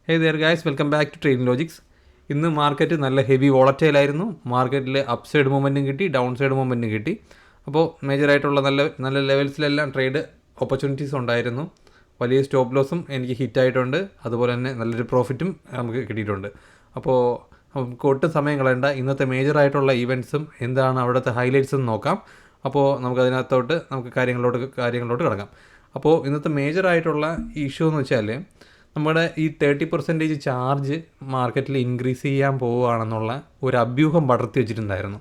Hey there guys, welcome back to trading logics. ഇന്ന് market നല്ല heavy വോളറ്റൈലായിരുന്നു. മാർക്കറ്റിൽ അപ്പ് സൈഡ് മൂവ്മെൻറ്റും കിട്ടി, ഡൗൺ സൈഡ് മൂവ്മെൻറ്റും കിട്ടി. അപ്പോൾ മേജറായിട്ടുള്ള നല്ല നല്ല ലെവൽസിലെല്ലാം ട്രേഡ് ഓപ്പർച്യൂണിറ്റീസ് ഉണ്ടായിരുന്നു. വലിയ സ്റ്റോപ്പ് ലോസും എനിക്ക് ഹിറ്റായിട്ടുണ്ട്. അതുപോലെ തന്നെ നല്ലൊരു പ്രോഫിറ്റും നമുക്ക് കിട്ടിയിട്ടുണ്ട്. അപ്പോൾ നമുക്ക് ഒട്ടും സമയം കളയണ്ട, ഇന്നത്തെ മേജറായിട്ടുള്ള ഈവൻറ്റ്സും എന്താണ് അവിടുത്തെ ഹൈലൈറ്റ്സും നോക്കാം. അപ്പോൾ നമുക്ക് കാര്യങ്ങളിലോട്ട് കിടക്കാം. അപ്പോൾ ഇന്നത്തെ മേജറായിട്ടുള്ള ഇഷ്യൂ എന്ന് വെച്ചാൽ നമ്മുടെ ഈ 30% ചാർജ് മാർക്കറ്റിൽ ഇൻക്രീസ് ചെയ്യാൻ പോവുകയാണെന്നുള്ള ഒരു അഭ്യൂഹം പടർത്തി വെച്ചിട്ടുണ്ടായിരുന്നു.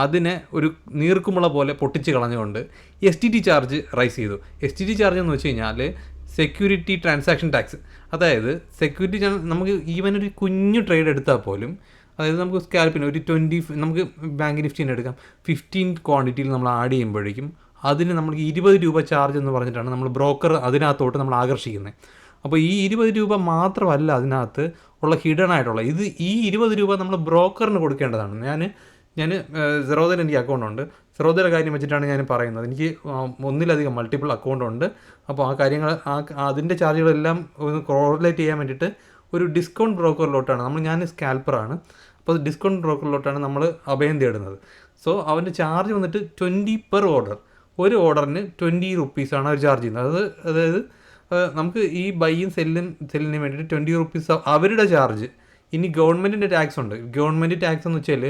അതിനെ ഒരു നീർക്കുമുള പോലെ പൊട്ടിച്ച് കളഞ്ഞുകൊണ്ട് STT ചാർജ് റൈസ് ചെയ്തു. STT ചാർജ് എന്ന് വെച്ച് കഴിഞ്ഞാൽ സെക്യൂരിറ്റി ട്രാൻസാക്ഷൻ ടാക്സ്. അതായത് സെക്യൂരിറ്റി നമുക്ക് ഈവൻ ഒരു കുഞ്ഞു ട്രേഡ് എടുത്താൽ പോലും, അതായത് നമുക്ക് സ്കാൽപ്പിന് ഒരു 20, നമുക്ക് ബാങ്ക് നിഫ്റ്റിന് എടുക്കാം, 15 ക്വാണ്ടിറ്റിയിൽ നമ്മൾ ആഡ് ചെയ്യുമ്പോഴേക്കും അതിന് നമുക്ക് 20 രൂപ ചാർജ് എന്ന് പറഞ്ഞിട്ടാണ് നമ്മൾ ബ്രോക്കർ അതിനകത്തോട്ട് നമ്മൾ ആകർഷിക്കുന്നത്. അപ്പോൾ ഈ 20 രൂപ മാത്രമല്ല അതിനകത്ത് ഉള്ള ഹിഡൻ ആയിട്ടുള്ള ഈ 20 രൂപ നമ്മൾ ബ്രോക്കറിന് കൊടുക്കേണ്ടതാണ്. ഞാൻ സെറോദയിൽ എനിക്ക് അക്കൗണ്ടുണ്ട്. സെറോദയുടെ കാര്യം വെച്ചിട്ടാണ് ഞാൻ പറയുന്നത്. എനിക്ക് ഒന്നിലധികം മൾട്ടിപ്പിൾ അക്കൗണ്ട് ഉണ്ട്. അപ്പോൾ ആ കാര്യങ്ങൾ അതിൻ്റെ ചാർജുകളെല്ലാം ഒന്ന് കോറിലേറ്റ് ചെയ്യാൻ വേണ്ടിയിട്ട് ഒരു ഡിസ്കൗണ്ട് ബ്രോക്കറിലോട്ടാണ് ഞാൻ സ്കാൽപ്പറാണ്. അപ്പോൾ ഡിസ്കൗണ്ട് ബ്രോക്കറിലോട്ടാണ് നമ്മൾ അഭയം തേടുന്നത്. സോ അവൻ്റെ ചാർജ് വന്നിട്ട് 20 പെർ ഓർഡർ. ഒരു ഓർഡറിന് 20 റുപ്പീസാണ് അവർ ചാർജ് ചെയ്യുന്നത്. അതായത് നമുക്ക് ഈ ബൈയും സെല്ലിന് വേണ്ടിയിട്ട് 20 റുപ്പീസ് അവരുടെ ചാർജ്. ഇനി ഗവൺമെൻറ്റിൻ്റെ ടാക്സ് ഉണ്ട്. ഗവൺമെൻറ് ടാക്സ് എന്ന് വെച്ചാൽ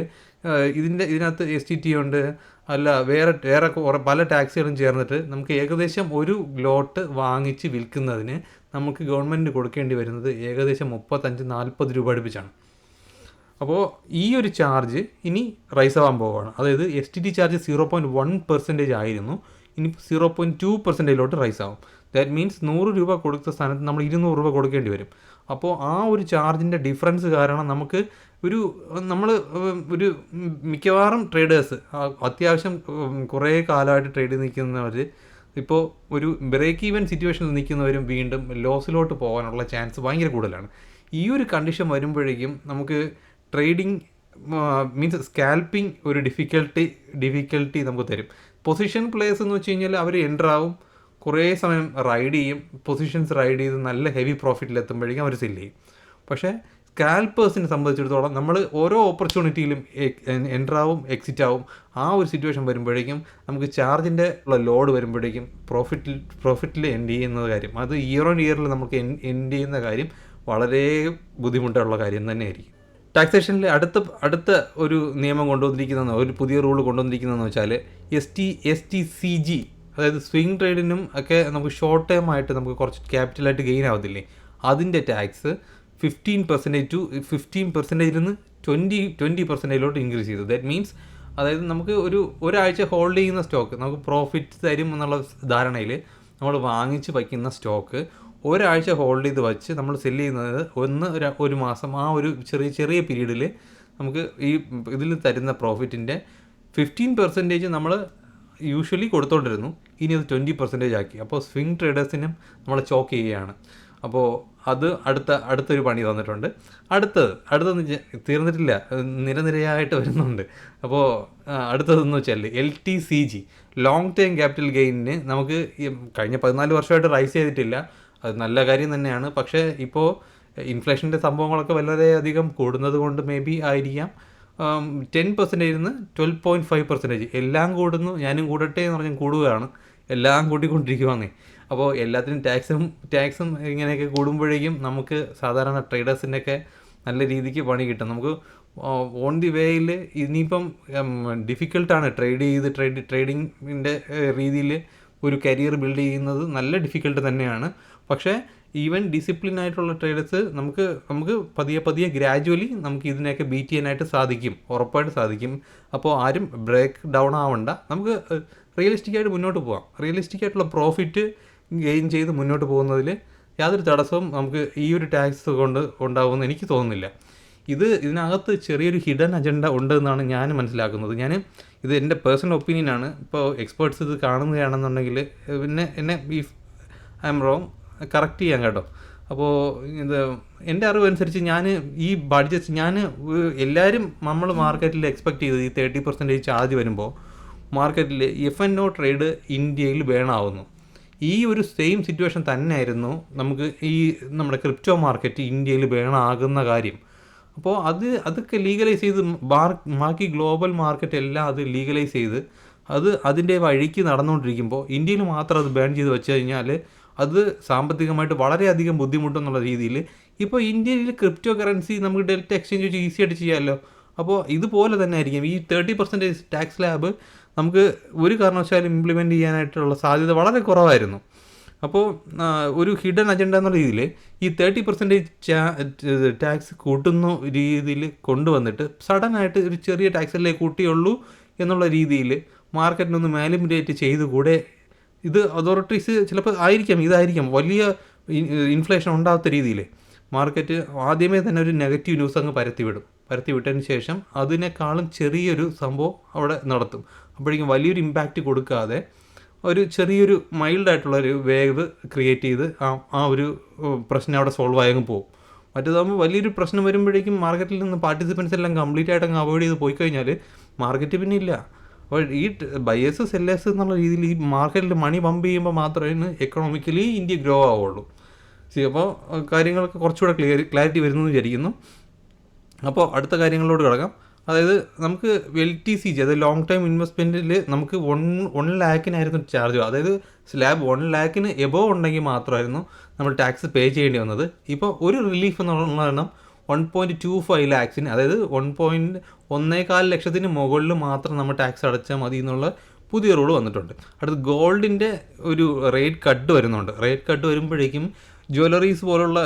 ഇതിനകത്ത് STT ഉണ്ട്, അല്ല വേറെ പല ടാക്സുകളും ചേർന്നിട്ട് നമുക്ക് ഏകദേശം ഒരു ലോട്ട് വാങ്ങിച്ച് വിൽക്കുന്നതിന് നമുക്ക് ഗവൺമെൻറ് കൊടുക്കേണ്ടി വരുന്നത് ഏകദേശം 35-40 രൂപ അടുപ്പിച്ചാണ്. അപ്പോൾ ഈ ഒരു ചാർജ് ഇനി റൈസ് ആവാൻ പോവുകയാണ്. അതായത് STT ചാർജ് 0.1% ആയിരുന്നു, ഇനി 0.2%ലോട്ട് റൈസ് ആവും. ദാറ്റ് മീൻസ് 100 രൂപ കൊടുത്ത സ്ഥാനത്ത് നമ്മൾ 200 രൂപ കൊടുക്കേണ്ടി വരും. അപ്പോൾ ആ ഒരു ചാർജിൻ്റെ ഡിഫറൻസ് കാരണം നമുക്ക് നമ്മൾ മിക്കവാറും ട്രേഡേഴ്സ് അത്യാവശ്യം കുറേ കാലമായിട്ട് ട്രേഡ് നിൽക്കുന്നവർ ഇപ്പോൾ ഒരു ബ്രേക്ക് ഈവൻ സിറ്റുവേഷനിൽ നിൽക്കുന്നവരും വീണ്ടും ലോസിലോട്ട് പോകാനുള്ള ചാൻസ് ഭയങ്കര കൂടുതലാണ്. ഈ ഒരു കണ്ടീഷൻ വരുമ്പോഴേക്കും നമുക്ക് ട്രേഡിങ് മീൻസ് സ്കാൽപ്പിംഗ് ഒരു ഡിഫിക്കൽട്ടി നമുക്ക് തരും. പൊസിഷൻ പ്ലേയേഴ്സ് എന്ന് വെച്ച് കഴിഞ്ഞാൽ അവർ എൻ്റർ ആവും, കുറേ സമയം റൈഡ് ചെയ്യും, പൊസിഷൻസ് റൈഡ് ചെയ്ത് നല്ല ഹെവി പ്രോഫിറ്റിലെത്തുമ്പോഴേക്കും അവർ സെല്ല് ചെയ്യും. പക്ഷേ സ്കാൽപ്പേഴ്സിനെ സംബന്ധിച്ചിടത്തോളം നമ്മൾ ഓരോ ഓപ്പർച്യൂണിറ്റിയിലും എൻ്റർ ആവും, എക്സിറ്റ് ആവും. ആ ഒരു സിറ്റുവേഷൻ വരുമ്പോഴേക്കും നമുക്ക് ചാർജിൻ്റെ ഉള്ള ലോഡ് വരുമ്പോഴേക്കും പ്രോഫിറ്റിൽ എൻഡ് ചെയ്യുന്ന കാര്യം, അത് ഇയർ ഓൺ ഇയറിൽ നമുക്ക് എൻഡ് ചെയ്യുന്ന കാര്യം വളരെ ബുദ്ധിമുട്ടുള്ള കാര്യം തന്നെയായിരിക്കും. ടാക്സേഷനിൽ അടുത്ത ഒരു നിയമം ഒരു പുതിയ റൂൾ കൊണ്ടുവന്നിരിക്കുന്നതെന്ന് വെച്ചാൽ STCG, അതായത് സ്വിംഗ് ട്രേഡിനും ഒക്കെ നമുക്ക് ഷോർട്ട് ടേം ആയിട്ട് നമുക്ക് കുറച്ച് ക്യാപിറ്റലായിട്ട് ഗെയിൻ ആവത്തില്ലേ, അതിൻ്റെ ടാക്സ് 15%-15%ൽ നിന്ന് 20%ലോട്ട് ഇൻക്രീസ് ചെയ്തു. ദാറ്റ് മീൻസ് അതായത് നമുക്ക് ഒരാഴ്ച ഹോൾഡ് ചെയ്യുന്ന സ്റ്റോക്ക് നമുക്ക് പ്രോഫിറ്റ് തരും എന്നുള്ള ധാരണയിൽ നമ്മൾ വാങ്ങിച്ച് വയ്ക്കുന്ന സ്റ്റോക്ക് ഒരാഴ്ച ഹോൾഡ് ചെയ്ത് വച്ച് നമ്മൾ സെല്ല് ചെയ്യുന്നത് ഒരു മാസം, ആ ഒരു ചെറിയ പീരീഡിൽ നമുക്ക് ഇതിൽ തരുന്ന പ്രോഫിറ്റിൻ്റെ 15% നമ്മൾ യൂഷ്വലി കൊടുത്തോണ്ടിരുന്നു. ഇനി അത് 20% ആക്കി. അപ്പോൾ സ്വിംഗ് ട്രേഡേഴ്സിനും നമ്മൾ ചോക്ക് ചെയ്യുകയാണ്. അപ്പോൾ അത് അടുത്തൊരു പണി തന്നിട്ടുണ്ട്. അടുത്തൊന്നും തീർന്നിട്ടില്ല, നിരയായിട്ട് വരുന്നുണ്ട്. അപ്പോൾ അടുത്തതെന്ന് വെച്ചാൽ LTCG, ലോങ് ടേം ക്യാപിറ്റൽ ഗെയിനിന് നമുക്ക് കഴിഞ്ഞ 14 വർഷമായിട്ട് റൈസ് ചെയ്തിട്ടില്ല. അത് നല്ല കാര്യം തന്നെയാണ്. പക്ഷേ ഇപ്പോൾ ഇൻഫ്ലേഷൻ്റെ സംഭവങ്ങളൊക്കെ വളരെയധികം കൂടുന്നത് കൊണ്ട് മേ ബി ആയിരിക്കാം 10% നിന്ന് 12.5%. എല്ലാം കൂടുന്നു, ഞാനും കൂടട്ടെ എന്ന് പറഞ്ഞാൽ കൂടുകയാണ്, എല്ലാം കൂട്ടിക്കൊണ്ടിരിക്കുവാന്നേ. അപ്പോൾ എല്ലാത്തിനും ടാക്സും ഇങ്ങനെയൊക്കെ കൂടുമ്പോഴേക്കും നമുക്ക് സാധാരണ ട്രേഡേഴ്സിൻ്റെയൊക്കെ നല്ല രീതിക്ക് പണി കിട്ടും. നമുക്ക് ഓൺ ദി വേയിൽ ഇനിയിപ്പം ഡിഫിക്കൽട്ടാണ് ട്രേഡിങ്ങിൻ്റെ രീതിയിൽ ഒരു കരിയർ ബിൽഡ് ചെയ്യുന്നത് നല്ല ഡിഫിക്കൽട്ട് തന്നെയാണ്. പക്ഷേ ഈവൻ ഡിസിപ്ലിൻ ആയിട്ടുള്ള ട്രേഡേഴ്സ് നമുക്ക് പതിയെ ഗ്രാജുവലി നമുക്ക് ഇതിനെയൊക്കെ ബീറ്റ് ചെയ്യാനായിട്ട് സാധിക്കും, ഉറപ്പായിട്ട് സാധിക്കും. അപ്പോൾ ആരും ബ്രേക്ക് ഡൗൺ ആവണ്ട, നമുക്ക് റിയലിസ്റ്റിക്കായിട്ട് മുന്നോട്ട് പോകാം. റിയലിസ്റ്റിക്കായിട്ടുള്ള പ്രോഫിറ്റ് ഗെയിൻ ചെയ്ത് മുന്നോട്ട് പോകുന്നതിൽ യാതൊരു തടസ്സവും നമുക്ക് ഈ ഒരു ടാക്സ് കൊണ്ട് ഉണ്ടാകുമെന്ന് എനിക്ക് തോന്നുന്നില്ല. ഇതിനകത്ത് ചെറിയൊരു ഹിഡൻ അജണ്ട ഉണ്ടെന്നാണ് ഞാൻ മനസ്സിലാക്കുന്നത്. ഇത് എൻ്റെ പേഴ്സണൽ ഒപ്പീനിയനാണ്. ഇപ്പോൾ എക്സ്പേർട്സ് ഇത് കാണുകയാണെന്നുണ്ടെങ്കിൽ പിന്നെ എന്നെ ഐ എം റോങ് കറക്റ്റ് ചെയ്യാം കേട്ടോ. അപ്പോൾ എൻ്റെ അറിവനുസരിച്ച് എല്ലാവരും നമ്മൾ മാർക്കറ്റിൽ എക്സ്പെക്റ്റ് ചെയ്തത് ഈ 30% ചാർജ് വരുമ്പോൾ മാർക്കറ്റിൽ F&O ട്രേഡ് ഇന്ത്യയിൽ വേണമാവുന്നു. ഈ ഒരു സെയിം സിറ്റുവേഷൻ തന്നെയായിരുന്നു നമുക്ക് ഈ നമ്മുടെ ക്രിപ്റ്റോ മാർക്കറ്റ് ഇന്ത്യയിൽ വേണമാകുന്ന കാര്യം. അപ്പോൾ അതൊക്കെ ലീഗലൈസ് ചെയ്ത് ബാക്കി ഗ്ലോബൽ മാർക്കറ്റ് എല്ലാം അത് ലീഗലൈസ് ചെയ്ത് അതിൻ്റെ വഴിക്ക് നടന്നുകൊണ്ടിരിക്കുമ്പോൾ ഇന്ത്യയിൽ മാത്രം അത് ബാൻ ചെയ്ത് വെച്ച് കഴിഞ്ഞാൽ അത് സാമ്പത്തികമായിട്ട് വളരെയധികം ബുദ്ധിമുട്ടെന്നുള്ള രീതിയിൽ ഇപ്പോൾ ഇന്ത്യയിൽ ക്രിപ്റ്റോ കറൻസി നമുക്ക് ഡയറക്റ്റ് എക്സ്ചേഞ്ച് വെച്ച് ഈസി ആയിട്ട് ചെയ്യാമല്ലോ. അപ്പോൾ ഇതുപോലെ തന്നെ ആയിരിക്കും ഈ 30% ടാക്സ് സ്ലാബ് നമുക്ക് ഒരു കാരണവശാലും ഇംപ്ലിമെൻറ്റ് ചെയ്യാനായിട്ടുള്ള സാധ്യത വളരെ കുറവായിരുന്നു. അപ്പോൾ ഒരു ഹിഡൻ അജണ്ട എന്നുള്ള രീതിയിൽ ഈ 30% ടാക്സ് കൂട്ടുന്ന രീതിയിൽ കൊണ്ടുവന്നിട്ട് സഡനായിട്ട് ഒരു ചെറിയ ടാക്സല്ലേ കൂട്ടിയുള്ളൂ എന്നുള്ള രീതിയിൽ മാർക്കറ്റിനൊന്ന് മാനിപ്പുലേറ്റ് ചെയ്തുകൂടെ. ഇത് അതോറിറ്റീസ് ചിലപ്പോൾ ഇതായിരിക്കാം വലിയ ഇൻഫ്ലേഷൻ ഉണ്ടാകാത്ത രീതിയിൽ മാർക്കറ്റ് ആദ്യമേ തന്നെ ഒരു നെഗറ്റീവ് ന്യൂസ് അങ്ങ് പരത്തിവിട്ടതിന് ശേഷം അതിനേക്കാളും ചെറിയൊരു സംഭവം അവിടെ നടത്തും. അപ്പോഴേക്കും വലിയൊരു ഇമ്പാക്റ്റ് കൊടുക്കാതെ ഒരു ചെറിയൊരു മൈൽഡായിട്ടുള്ളൊരു വേവ് ക്രിയേറ്റ് ചെയ്ത് ആ ഒരു പ്രശ്നം അവിടെ സോൾവ് ആയങ്ങ് പോകും. മറ്റേതാകുമ്പോൾ വലിയൊരു പ്രശ്നം വരുമ്പോഴേക്കും മാർക്കറ്റിൽ നിന്ന് പാർട്ടിസിപ്പൻസ് എല്ലാം കംപ്ലീറ്റ് ആയിട്ട് അങ്ങ് അവോയ്ഡ് ചെയ്ത് പോയി കഴിഞ്ഞാൽ മാർക്കറ്റ് പിന്നെ ഇല്ല. അപ്പോൾ ഈ ബയേഴ്സ് സെല്ലേഴ്സ് എന്നുള്ള രീതിയിൽ ഈ മാർക്കറ്റിൽ മണി പമ്പ് ചെയ്യുമ്പോൾ മാത്രമേ എക്കണോമിക്കലി ഇന്ത്യ ഗ്രോ ആവുള്ളൂ. അപ്പോൾ കാര്യങ്ങളൊക്കെ കുറച്ചുകൂടെ ക്ലാരിറ്റി വരുന്നു എന്ന് വിചാരിക്കുന്നു. അപ്പോൾ അടുത്ത കാര്യങ്ങളിലോട്ട് കിടക്കാം. അതായത് നമുക്ക് LTC അതായത് ലോങ് ടൈം ഇൻവെസ്റ്റ്മെൻറ്റിൽ നമുക്ക് 1 ലാഖിനായിരുന്നു ചാർജ്. അതായത് സ്ലാബ് 1 ലാഖിന് എബോവ് ഉണ്ടെങ്കിൽ മാത്രമായിരുന്നു നമ്മൾ ടാക്സ് പേ ചെയ്യേണ്ടി വന്നത്. ഇപ്പോൾ ഒരു റിലീഫ് എന്നുള്ള 1.25 ലാക്സിന്, അതായത് 1.14 ലക്ഷത്തിന് മുകളിൽ മാത്രം നമ്മൾ ടാക്സ് അടച്ചാൽ മതി എന്നുള്ള പുതിയ റൂൾ വന്നിട്ടുണ്ട്. അടുത്ത് ഗോൾഡിൻ്റെ ഒരു റേറ്റ് കട്ട് വരുന്നുണ്ട്. റേറ്റ് കട്ട് വരുമ്പോഴേക്കും ജ്വല്ലറീസ് പോലുള്ള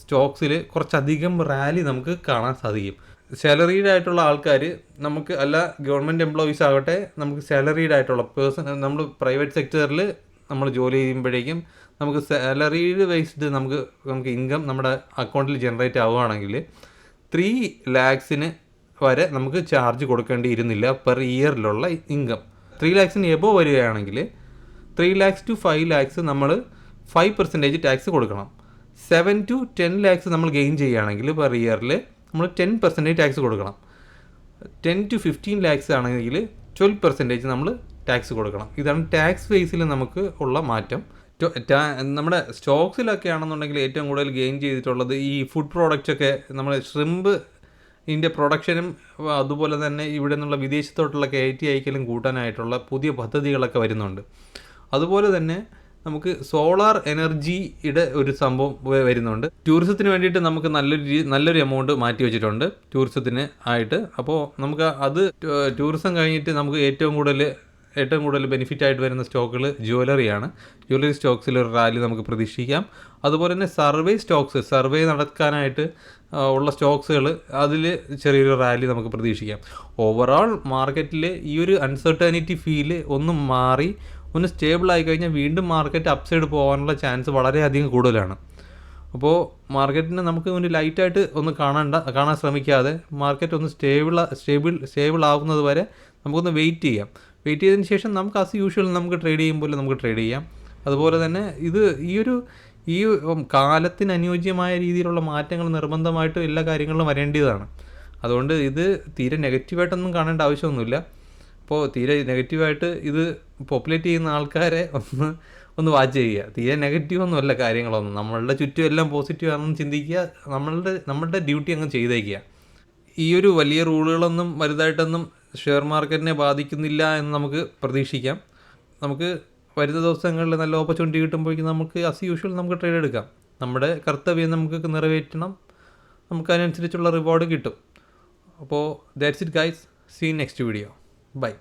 സ്റ്റോക്സിൽ കുറച്ചധികം റാലി നമുക്ക് കാണാൻ സാധിക്കും. സാലറീഡ് ആയിട്ടുള്ള ആൾക്കാർ നമുക്ക് ഗവൺമെൻറ് എംപ്ലോയീസ് ആകട്ടെ, നമുക്ക് സാലറീഡ് ആയിട്ടുള്ള നമ്മൾ പ്രൈവറ്റ് സെക്ടറിൽ നമ്മൾ ജോലി ചെയ്യുമ്പോഴേക്കും നമുക്ക് സാലറീഡ് ബേസ്ഡ് നമുക്ക് ഇൻകം നമ്മുടെ അക്കൗണ്ടിൽ ജനറേറ്റ് ആവുകയാണെങ്കിൽ 3 ലാക്സിന് വരെ നമുക്ക് ചാർജ് കൊടുക്കേണ്ടിയിരുന്നില്ല പെർ ഇയറിലുള്ള ഇൻകം. 3 ലാക്സിന് എബോ വരികയാണെങ്കിൽ 3 ലാക്സ് ടു 5 ലാക്സ് നമ്മൾ 5% ടാക്സ് കൊടുക്കണം. 7 to 10 ലാക്സ് നമ്മൾ ഗെയിൻ ചെയ്യുകയാണെങ്കിൽ പെർ ഇയറിൽ നമ്മൾ 10% ടാക്സ് കൊടുക്കണം. 10 to 15 ലാക്സ് ആണെങ്കിൽ 12% നമ്മൾ ടാക്സ് കൊടുക്കണം. ഇതാണ് ടാക്സ് ബേസിൽ നമുക്ക് ഉള്ള മാറ്റം. നമ്മുടെ സ്റ്റോക്സിലൊക്കെ ആണെന്നുണ്ടെങ്കിൽ ഏറ്റവും കൂടുതൽ ഗെയിൻ ചെയ്തിട്ടുള്ളത് ഈ ഫുഡ് പ്രോഡക്റ്റ്സൊക്കെ, നമ്മൾ ഷ്രിമ്പ് ഇതിൻ്റെ പ്രൊഡക്ഷനും അതുപോലെ തന്നെ ഇവിടെ നിന്നുള്ള വിദേശത്തോട്ടുള്ള കയറ്റി അയക്കലും കൂട്ടാനായിട്ടുള്ള പുതിയ പദ്ധതികളൊക്കെ വരുന്നുണ്ട്. അതുപോലെ തന്നെ നമുക്ക് സോളാർ എനർജിയുടെ ഒരു സംഭവം വരുന്നുണ്ട്. ടൂറിസത്തിന് വേണ്ടിയിട്ട് നമുക്ക് നല്ലൊരു എമൗണ്ട് മാറ്റി വെച്ചിട്ടുണ്ട് ടൂറിസത്തിന് ആയിട്ട്. അപ്പോൾ നമുക്ക് അത് ടൂറിസം കഴിഞ്ഞിട്ട് നമുക്ക് ഏറ്റവും കൂടുതൽ ബെനിഫിറ്റ് ആയിട്ട് വരുന്ന സ്റ്റോക്കുകൾ ജ്വല്ലറിയാണ്. ജ്വല്ലറി സ്റ്റോക്സിൽ ഒരു റാലി നമുക്ക് പ്രതീക്ഷിക്കാം. അതുപോലെ തന്നെ സർവേ നടക്കാനായിട്ട് ഉള്ള സ്റ്റോക്സുകൾ, അതിൽ ചെറിയൊരു റാലി നമുക്ക് പ്രതീക്ഷിക്കാം. ഓവറോൾ മാർക്കറ്റിൽ ഈ ഒരു അൺസർട്ടനിറ്റി ഫീല് ഒന്ന് മാറി ഒന്ന് സ്റ്റേബിൾ ആയി കഴിഞ്ഞാൽ വീണ്ടും മാർക്കറ്റ് അപ്സൈഡ് പോകാനുള്ള ചാൻസ് വളരെയധികം കൂടുതലാണ്. അപ്പോൾ മാർക്കറ്റിനെ നമുക്ക് ഒന്ന് ലൈറ്റായിട്ട് ഒന്ന് കാണാൻ ശ്രമിക്കാതെ മാർക്കറ്റ് ഒന്ന് സ്റ്റേബിൾ ആകുന്നത് വരെ നമുക്കൊന്ന് വെയിറ്റ് ചെയ്തതിന് ശേഷം നമുക്ക് ആസ് യൂഷ്വൽ നമുക്ക് ട്രേഡ് ചെയ്യുമ്പോൾ നമുക്ക് ട്രേഡ് ചെയ്യാം. അതുപോലെ തന്നെ ഈ കാലത്തിന് അനുയോജ്യമായ രീതിയിലുള്ള മാറ്റങ്ങൾ നിർബന്ധമായിട്ടും എല്ലാ കാര്യങ്ങളിലും വരേണ്ടതാണ്. അതുകൊണ്ട് ഇത് തീരെ നെഗറ്റീവായിട്ടൊന്നും കാണേണ്ട ആവശ്യമൊന്നുമില്ല. അപ്പോൾ തീരെ നെഗറ്റീവായിട്ട് ഇത് പോപ്പുലേറ്റ് ചെയ്യുന്ന ആൾക്കാരെ ഒന്ന് വാച്ച് ചെയ്യുക. തീരെ നെഗറ്റീവൊന്നുമല്ല കാര്യങ്ങളൊന്നും. നമ്മളുടെ ചുറ്റും എല്ലാം പോസിറ്റീവ് ആണെന്ന് ചിന്തിക്കുക. നമ്മളുടെ ഡ്യൂട്ടി അങ്ങ് ചെയ്തേക്കുക. ഈ ഒരു വലിയ റൂളുകളൊന്നും വലുതായിട്ടൊന്നും ഷെയർ മാർക്കറ്റിനെ ബാധിക്കുന്നില്ല എന്ന് നമുക്ക് പ്രതീക്ഷിക്കാം. നമുക്ക് വരുന്ന ദിവസങ്ങളിൽ നല്ല ഓപ്പർച്യൂണിറ്റി കിട്ടുമ്പോഴേക്കും നമുക്ക് ആസ് യൂഷ്വൽ നമുക്ക് ട്രേഡ് എടുക്കാം. നമ്മുടെ കർത്തവ്യം നമുക്ക് നിറവേറ്റണം. നമുക്ക് അതിനനുസരിച്ചുള്ള റിവാർഡ് കിട്ടും. അപ്പോൾ that's it guys. See next video. Bye.